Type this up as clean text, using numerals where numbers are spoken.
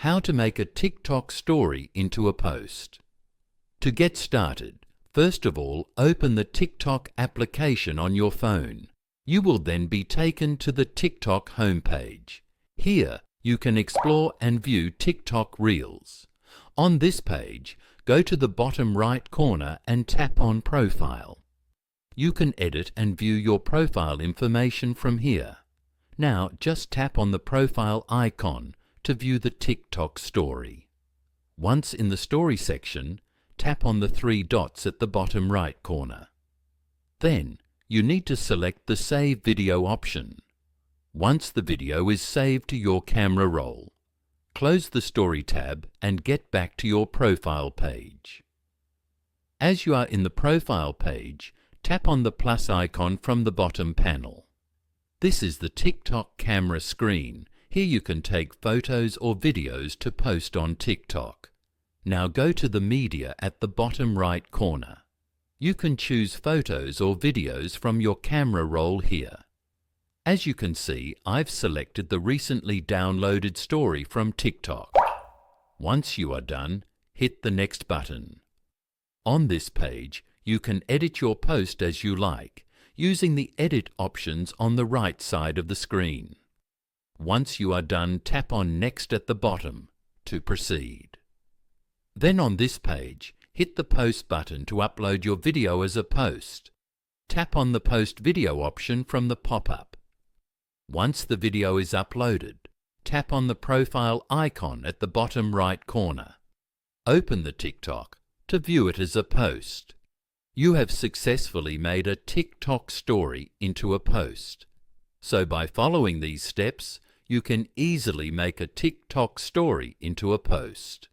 How to make a TikTok story into a post. To get started, first of all, open the TikTok application on your phone. You will then be taken to the TikTok homepage. Here, you can explore and view TikTok Reels. On this page, go to the bottom right corner and tap on Profile. You can edit and view your profile information from here. Now, just tap on the profile icon to view the TikTok story. Once in the story section, tap on the three dots at the bottom right corner. Then, you need to select the Save Video option. Once the video is saved to your camera roll, close the Story tab and get back to your profile page. As you are in the profile page, tap on the plus icon from the bottom panel. This is the TikTok camera screen. Here you can take photos or videos to post on TikTok. Now go to the media at the bottom right corner. You can choose photos or videos from your camera roll here. As you can see, I've selected the recently downloaded story from TikTok. Once you are done, hit the Next button. On this page, you can edit your post as you like, using the Edit options on the right side of the screen. Once you are done, tap on Next at the bottom to proceed. Then on this page, hit the Post button to upload your video as a post. Tap on the Post Video option from the pop-up. Once the video is uploaded, tap on the profile icon at the bottom right corner. Open the TikTok to view it as a post. You have successfully made a TikTok story into a post. So by following these steps, you can easily make a TikTok story into a post.